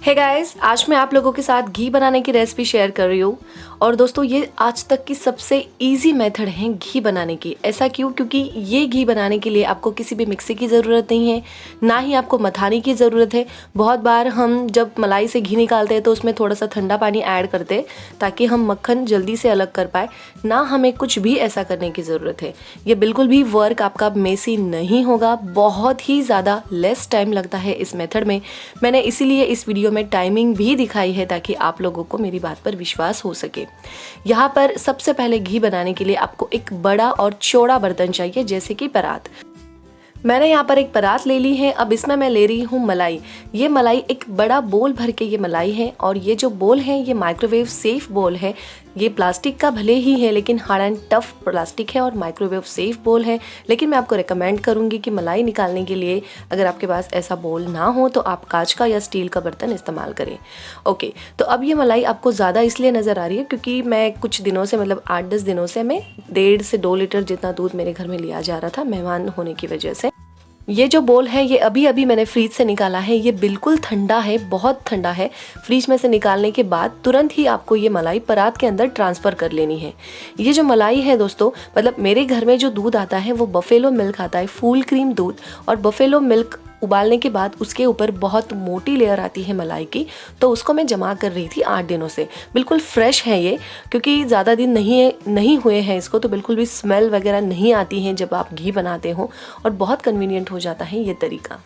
Hey guys, आज मैं आप लोगों के साथ घी बनाने की रेसिपी शेयर कर रही हूँ। और दोस्तों, ये आज तक की सबसे इजी मेथड है घी बनाने की। ऐसा क्यों? क्योंकि ये घी बनाने के लिए आपको किसी भी मिक्सी की ज़रूरत नहीं है, ना ही आपको मथानी की ज़रूरत है। बहुत बार हम जब मलाई से घी निकालते हैं तो उसमें थोड़ा सा ठंडा पानी ऐड करते हैं ताकि हम मक्खन जल्दी से अलग कर पाए। ना हमें कुछ भी ऐसा करने की ज़रूरत है। ये बिल्कुल भी वर्क आपका मेसी नहीं होगा, बहुत ही ज़्यादा लेस टाइम लगता है इस मेथड में। मैंने इसीलिए इस वीडियो में टाइमिंग भी दिखाई है ताकि आप लोगों को मेरी बात पर विश्वास हो सके। यहाँ पर सबसे पहले घी बनाने के लिए आपको एक बड़ा और चौड़ा बर्तन चाहिए, जैसे कि परात। मैंने यहाँ पर एक परात ले ली है। अब इसमें मैं ले रही हूँ मलाई। ये मलाई एक बड़ा बोल भर के ये मलाई है, और ये जो बोल है ये माइक्रोवेव सेफ बोल है। ये प्लास्टिक का भले ही है, लेकिन हार्ड एंड टफ प्लास्टिक है और माइक्रोवेव सेफ बोल है। लेकिन मैं आपको रेकमेंड करूँगी कि मलाई निकालने के लिए अगर आपके पास ऐसा बोल ना हो तो आप कांच का या स्टील का बर्तन इस्तेमाल करें। ओके, तो अब ये मलाई आपको ज़्यादा इसलिए नज़र आ रही है क्योंकि मैं कुछ दिनों से, मतलब 8-10 दिनों से, मैं 1.5 से 2 लीटर जितना दूध मेरे घर में लिया जा रहा था मेहमान होने की वजह से। ये जो बोल है ये अभी अभी मैंने फ्रीज से निकाला है। ये बिल्कुल ठंडा है, बहुत ठंडा है। फ्रीज में से निकालने के बाद तुरंत ही आपको ये मलाई परात के अंदर ट्रांसफ़र कर लेनी है। ये जो मलाई है दोस्तों, मतलब मेरे घर में जो दूध आता है वो बफेलो मिल्क आता है, फुल क्रीम दूध। और बफेलो मिल्क उबालने के बाद उसके ऊपर बहुत मोटी लेयर आती है मलाई की, तो उसको मैं जमा कर रही थी 8 दिनों से। बिल्कुल फ्रेश है ये, क्योंकि ज़्यादा दिन नहीं हुए हैं इसको, तो बिल्कुल भी स्मेल वगैरह नहीं आती है जब आप घी बनाते हो, और बहुत कन्वीनियंट हो जाता है ये तरीका।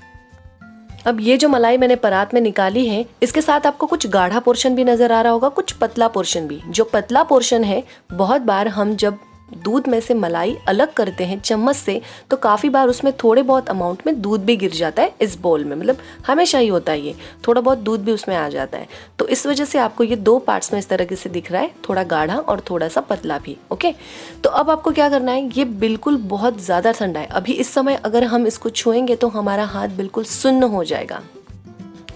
अब ये जो मलाई मैंने परात में निकाली है, इसके साथ आपको कुछ गाढ़ा पोर्शन भी नज़र आ रहा होगा, कुछ पतला पोर्शन भी। जो पतला पोर्शन है, बहुत बार हम जब दूध में से मलाई अलग करते हैं चम्मच से, तो काफ़ी बार उसमें थोड़े बहुत अमाउंट में दूध भी गिर जाता है इस बोल में। मतलब हमेशा ही होता है, ये थोड़ा बहुत दूध भी उसमें आ जाता है। तो इस वजह से आपको ये 2 पार्ट्स में इस तरह से दिख रहा है, थोड़ा गाढ़ा और थोड़ा सा पतला भी। ओके, तो अब आपको क्या करना है, ये बिल्कुल बहुत ज़्यादा ठंडा है। अभी इस समय अगर हम इसको छुएंगे तो हमारा हाथ बिल्कुल सुन्न हो जाएगा,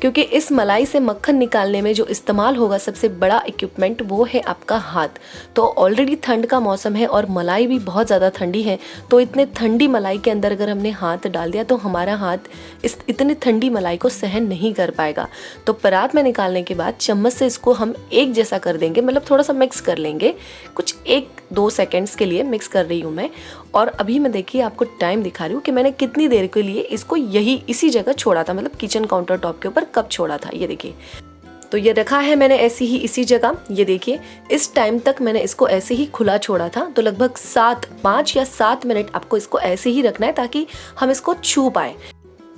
क्योंकि इस मलाई से मक्खन निकालने में जो इस्तेमाल होगा सबसे बड़ा इक्विपमेंट वो है आपका हाथ। तो ऑलरेडी ठंड का मौसम है और मलाई भी बहुत ज़्यादा ठंडी है, तो इतने ठंडी मलाई के अंदर अगर हमने हाथ डाल दिया तो हमारा हाथ इस इतनी ठंडी मलाई को सहन नहीं कर पाएगा। तो परात में निकालने के बाद चम्मच से इसको हम एक जैसा कर देंगे, मतलब थोड़ा सा मिक्स कर लेंगे, कुछ 1-2 सेकेंड्स के लिए मिक्स कर रही हूँ मैं। और अभी मैं देखिए आपको टाइम दिखा रही हूँ कि मैंने कितनी देर के लिए इसको इसी जगह छोड़ा था, मतलब किचन काउंटर टॉप के ऊपर कब छोड़ा था। ये देखिए, तो ये रखा है मैंने ऐसी ही इसी जगह। ये देखिए, इस टाइम तक मैंने इसको ऐसे ही खुला छोड़ा था। तो लगभग 5 या 7 मिनट आपको इसको ऐसे ही रखना है ताकि हम इसको छू पाए।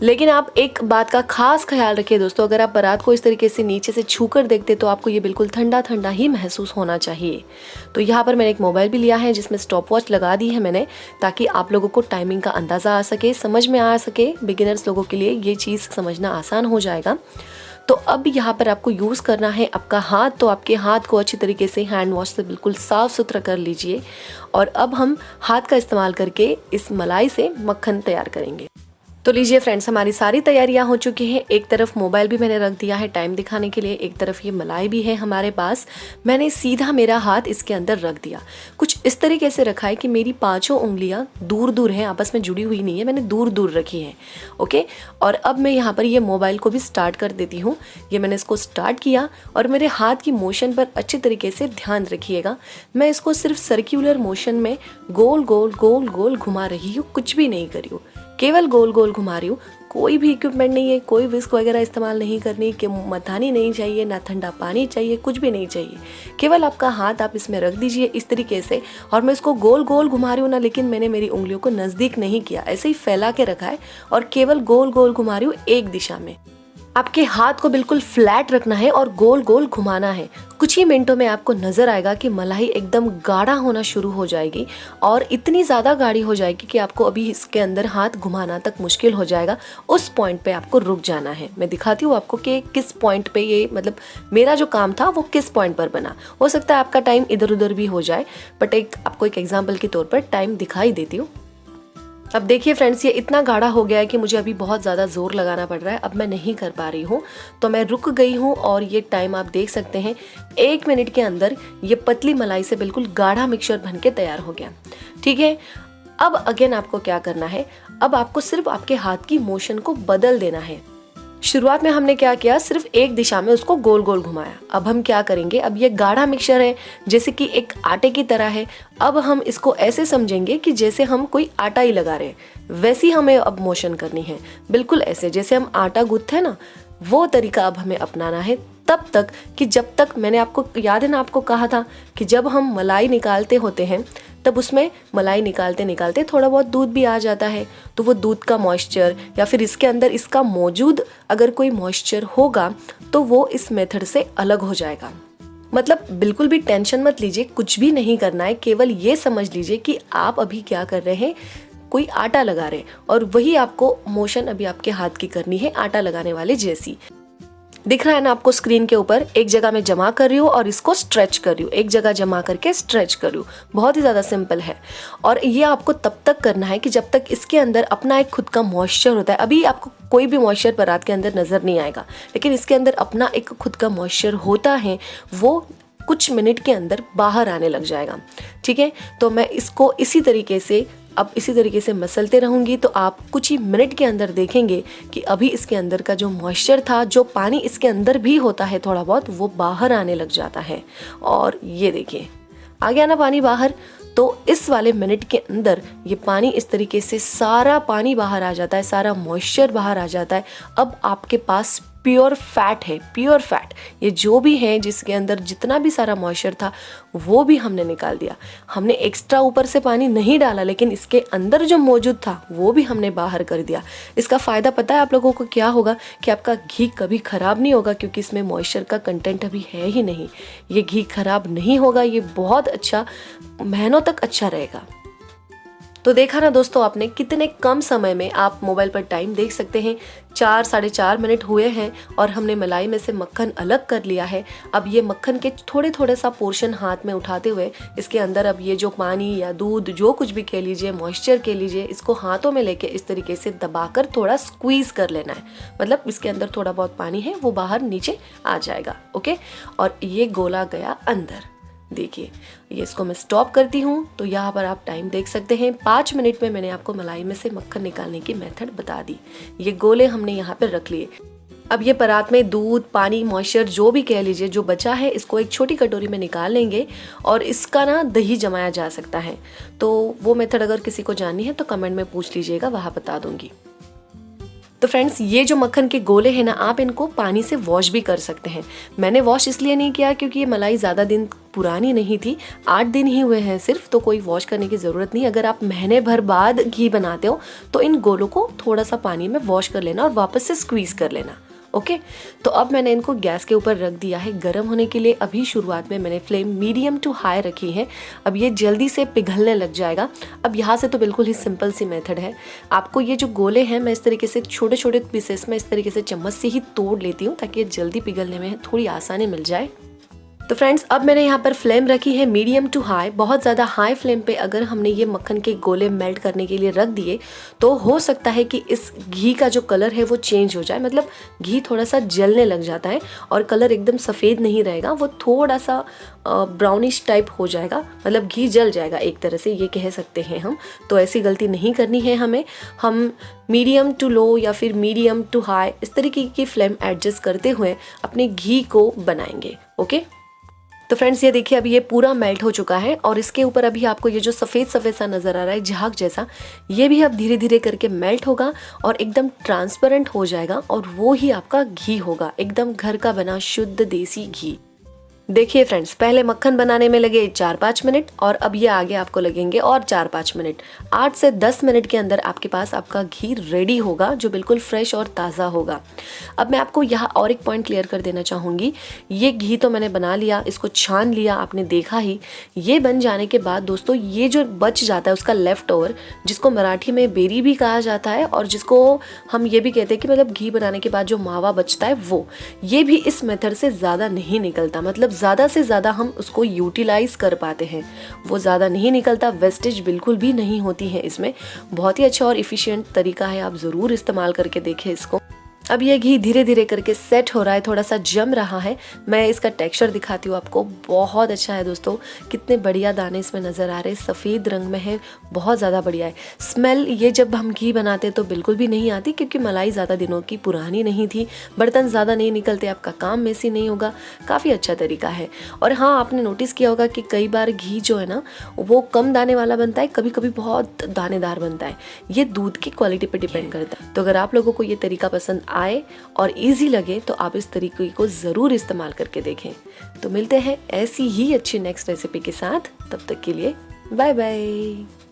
लेकिन आप एक बात का खास ख्याल रखिए दोस्तों, अगर आप परात को इस तरीके से नीचे से छू कर देखते तो आपको ये बिल्कुल ठंडा ठंडा ही महसूस होना चाहिए। तो यहाँ पर मैंने एक मोबाइल भी लिया है जिसमें स्टॉप वॉच लगा दी है मैंने, ताकि आप लोगों को टाइमिंग का अंदाज़ा आ सके, समझ में आ सके। बिगिनर्स लोगों के लिए ये चीज़ समझना आसान हो जाएगा। तो अब यहाँ पर आपको यूज़ करना है आपका हाथ। तो आपके हाथ को अच्छी तरीके से हैंड वॉश से बिल्कुल साफ़ सुथरा कर लीजिए। और अब हम हाथ का इस्तेमाल करके इस मलाई से मक्खन तैयार करेंगे। तो लीजिए फ्रेंड्स, हमारी सारी तैयारियां हो चुकी हैं। एक तरफ मोबाइल भी मैंने रख दिया है टाइम दिखाने के लिए, एक तरफ ये मलाई भी है हमारे पास। मैंने सीधा मेरा हाथ इसके अंदर रख दिया, कुछ इस तरीके से रखा है कि मेरी 5 उंगलियां दूर दूर हैं, आपस में जुड़ी हुई नहीं है, मैंने दूर दूर रखी है। ओके, और अब मैं यहाँ पर ये मोबाइल को भी स्टार्ट कर देती हूँ। ये मैंने इसको स्टार्ट किया और मेरे हाथ की मोशन पर अच्छे तरीके से ध्यान रखिएगा। मैं इसको सिर्फ सर्क्यूलर मोशन में गोल गोल गोल गोल घुमा रही हूँ, कुछ भी नहीं करी हूँ, केवल गोल गोल घुमा रही हूँ। कोई भी इक्विपमेंट नहीं है, कोई विस्क वगैरह इस्तेमाल नहीं करनी, कि मथानी नहीं चाहिए, ना ठंडा पानी चाहिए, कुछ भी नहीं चाहिए। केवल आपका हाथ आप इसमें रख दीजिए इस तरीके से। और मैं इसको गोल गोल घुमा रही हूँ ना, लेकिन मैंने मेरी उंगलियों को नज़दीक नहीं किया, ऐसे ही फैला के रखा है और केवल गोल गोल घुमा रही हूँ एक दिशा में। आपके हाथ को बिल्कुल फ्लैट रखना है और गोल गोल घुमाना है। कुछ ही मिनटों में आपको नजर आएगा कि मलाई एकदम गाढ़ा होना शुरू हो जाएगी, और इतनी ज़्यादा गाढ़ी हो जाएगी कि आपको अभी इसके अंदर हाथ घुमाना तक मुश्किल हो जाएगा। उस पॉइंट पे आपको रुक जाना है। मैं दिखाती हूँ आपको कि किस पॉइंट पे ये, मतलब मेरा जो काम था वो किस पॉइंट पर बना। हो सकता है आपका टाइम इधर उधर भी हो जाए, बट आपको एक एग्जाम्पल के तौर पर टाइम दिखाई देती हूँ। अब देखिए फ्रेंड्स, ये इतना गाढ़ा हो गया है कि मुझे अभी बहुत ज़्यादा ज़ोर लगाना पड़ रहा है। अब मैं नहीं कर पा रही हूँ, तो मैं रुक गई हूँ। और ये टाइम आप देख सकते हैं, 1 मिनट के अंदर ये पतली मलाई से बिल्कुल गाढ़ा मिक्सचर बन के तैयार हो गया। ठीक है, अब अगेन आपको क्या करना है, अब आपको सिर्फ आपके हाथ की मोशन को बदल देना है। शुरुआत में हमने क्या किया, सिर्फ एक दिशा में उसको गोल गोल घुमाया। अब हम क्या करेंगे, अब ये गाढ़ा मिक्सचर है, जैसे कि एक आटे की तरह है। अब हम इसको ऐसे समझेंगे कि जैसे हम कोई आटा ही लगा रहे हैं, वैसी हमें अब मोशन करनी है, बिल्कुल ऐसे जैसे हम आटा गूंथते हैं ना, वो तरीका अब हमें अपनाना है। तब तक कि जब तक, मैंने आपको याद है ना, आपको कहा था कि जब हम मलाई निकालते होते हैं तब उसमें मलाई निकालते निकालते थोड़ा बहुत दूध भी आ जाता है, तो वो दूध का मॉइस्चर या फिर इसके अंदर इसका मौजूद अगर कोई मॉइस्चर होगा तो वो इस मेथड से अलग हो जाएगा। मतलब बिल्कुल भी टेंशन मत लीजिए, कुछ भी नहीं करना है, केवल ये समझ लीजिए कि आप अभी क्या कर रहे हैं, कोई आटा लगा रहे हैं, और वही आपको मोशन अभी आपके हाथ की करनी है, आटा लगाने वाले जैसी। दिख रहा है ना आपको स्क्रीन के ऊपर, एक जगह में जमा कर रही हूँ और इसको स्ट्रेच कर रही हूँ, एक जगह जमा करके स्ट्रेच कर रही हूँ। बहुत ही ज़्यादा सिंपल है, और ये आपको तब तक करना है कि जब तक इसके अंदर अपना एक खुद का मॉइस्चर होता है। अभी आपको कोई भी मॉइस्चर परात के अंदर नज़र नहीं आएगा, लेकिन इसके अंदर अपना एक खुद का मॉइस्चर होता है, वो कुछ मिनट के अंदर बाहर आने लग जाएगा। ठीक है, तो मैं इसको इसी तरीके से मसलते रहूँगी, तो आप कुछ ही मिनट के अंदर देखेंगे कि अभी इसके अंदर का जो मॉइस्चर था, जो पानी इसके अंदर भी होता है थोड़ा बहुत, वो बाहर आने लग जाता है। और ये देखिए आ गया ना पानी बाहर। तो इस वाले मिनट के अंदर ये पानी इस तरीके से सारा पानी बाहर आ जाता है, सारा मॉइस्चर बाहर आ जाता है। अब आपके पास प्योर फैट है, प्योर फैट, ये जो भी है जिसके अंदर जितना भी सारा मॉइस्चर था वो भी हमने निकाल दिया। हमने एक्स्ट्रा ऊपर से पानी नहीं डाला, लेकिन इसके अंदर जो मौजूद था वो भी हमने बाहर कर दिया। इसका फ़ायदा पता है आप लोगों को क्या होगा, कि आपका घी कभी ख़राब नहीं होगा, क्योंकि इसमें मॉइस्चर का कंटेंट अभी है ही नहीं। ये घी ख़राब नहीं होगा, ये बहुत अच्छा, महीनों तक अच्छा रहेगा। तो देखा ना दोस्तों आपने, कितने कम समय में आप मोबाइल पर टाइम देख सकते हैं। 4-4.5 मिनट हुए हैं और हमने मलाई में से मक्खन अलग कर लिया है। अब ये मक्खन के थोड़े सा पोर्शन हाथ में उठाते हुए इसके अंदर अब ये जो पानी या दूध, जो कुछ भी कह लीजिए, मॉइस्चर कह लीजिए, इसको हाथों में लेके इस तरीके से दबाकर थोड़ा स्क्वीज कर लेना है। मतलब इसके अंदर थोड़ा बहुत पानी है वो बाहर नीचे आ जाएगा। ओके, और ये गोला गया अंदर। देखिए, ये इसको मैं स्टॉप करती हूँ, तो यहाँ पर आप टाइम देख सकते हैं। 5 मिनट में मैंने आपको मलाई में से मक्खन निकालने की मेथड बता दी। ये गोले हमने यहाँ पे रख लिए। अब ये परात में दूध, पानी, मॉइस्चर जो भी कह लीजिए जो बचा है, इसको एक छोटी कटोरी में निकाल लेंगे और इसका ना दही जमाया जा सकता है। तो वो मेथड अगर किसी को जाननी है तो कमेंट में पूछ लीजिएगा, वहाँ बता दूंगी। तो फ्रेंड्स, ये जो मक्खन के गोले हैं ना, आप इनको पानी से वॉश भी कर सकते हैं। मैंने वॉश इसलिए नहीं किया क्योंकि ये मलाई ज़्यादा दिन पुरानी नहीं थी, 8 दिन ही हुए हैं सिर्फ, तो कोई वॉश करने की ज़रूरत नहीं। अगर आप महीने भर बाद घी बनाते हो तो इन गोलों को थोड़ा सा पानी में वॉश कर लेना और वापस से स्क्वीज़ कर लेना। ओके, तो अब मैंने इनको गैस के ऊपर रख दिया है गर्म होने के लिए। अभी शुरुआत में मैंने फ्लेम मीडियम टू हाई रखी है। अब ये जल्दी से पिघलने लग जाएगा। अब यहाँ से तो बिल्कुल ही सिंपल सी मेथड है। आपको ये जो गोले हैं, मैं इस तरीके से छोटे छोटे पीसेस में इस तरीके से चम्मच से ही तोड़ लेती हूँ ताकि ये जल्दी पिघलने में थोड़ी आसानी मिल जाए। तो फ्रेंड्स, अब मैंने यहाँ पर फ्लेम रखी है मीडियम टू हाई। बहुत ज़्यादा हाई फ्लेम पे अगर हमने ये मक्खन के गोले मेल्ट करने के लिए रख दिए तो हो सकता है कि इस घी का जो कलर है वो चेंज हो जाए। मतलब घी थोड़ा सा जलने लग जाता है और कलर एकदम सफ़ेद नहीं रहेगा, वो थोड़ा सा ब्राउनिश टाइप हो जाएगा। मतलब घी जल जाएगा एक तरह से, ये कह सकते हैं हम। तो ऐसी गलती नहीं करनी है हमें। हम मीडियम टू लो या फिर मीडियम टू हाई इस तरीके की फ्लेम एडजस्ट करते हुए अपने घी को बनाएंगे। ओके, तो फ्रेंड्स, ये देखिए अभी ये पूरा मेल्ट हो चुका है और इसके ऊपर अभी आपको ये जो सफ़ेद सफ़ेद सा नज़र आ रहा है झाग जैसा, ये भी अब धीरे धीरे करके मेल्ट होगा और एकदम ट्रांसपेरेंट हो जाएगा और वो ही आपका घी होगा, एकदम घर का बना शुद्ध देसी घी। देखिए फ्रेंड्स, पहले मक्खन बनाने में लगे 4-5 मिनट और अब ये आगे आपको लगेंगे और 4-5 मिनट। 8 से 10 मिनट के अंदर आपके पास आपका घी रेडी होगा, जो बिल्कुल फ्रेश और ताज़ा होगा। अब मैं आपको यहाँ और एक पॉइंट क्लियर कर देना चाहूँगी। ये घी तो मैंने बना लिया, इसको छान लिया, आपने देखा ही। ये बन जाने के बाद दोस्तों, ये जो बच जाता है उसका लेफ्ट ओवर, जिसको मराठी में बेरी भी कहा जाता है और जिसको हम ये भी कहते हैं कि मतलब घी बनाने के बाद जो मावा बचता है वो, ये भी इस मेथड से ज़्यादा नहीं निकलता। मतलब ज़्यादा से ज़्यादा हम उसको यूटिलाइज कर पाते हैं, वो ज़्यादा नहीं निकलता, वेस्टेज बिल्कुल भी नहीं होती है इसमें। बहुत ही अच्छा और इफ़िशियंट तरीका है, आप ज़रूर इस्तेमाल करके देखें इसको। अब ये घी धीरे धीरे करके सेट हो रहा है, थोड़ा सा जम रहा है। मैं इसका टेक्सचर दिखाती हूँ आपको, बहुत अच्छा है दोस्तों। कितने बढ़िया दाने इसमें नज़र आ रहे हैं, सफ़ेद रंग में है, बहुत ज़्यादा बढ़िया है। स्मेल ये जब हम घी बनाते हैं तो बिल्कुल भी नहीं आती, क्योंकि मलाई ज़्यादा दिनों की पुरानी नहीं थी, बर्तन ज़्यादा नहीं निकलते, आपका काम मेसी नहीं होगा। काफ़ी अच्छा तरीका है। और हाँ, आपने नोटिस किया होगा कि कई बार घी जो है ना वो कम दाने वाला बनता है, कभी कभी बहुत दानेदार बनता है। ये दूध की क्वालिटी पर डिपेंड करता है। तो अगर आप लोगों को ये तरीका पसंद आए और इजी लगे तो आप इस तरीके को ज़रूर इस्तेमाल करके देखें। तो मिलते हैं ऐसी ही अच्छी नेक्स्ट रेसिपी के साथ, तब तक के लिए बाय बाय।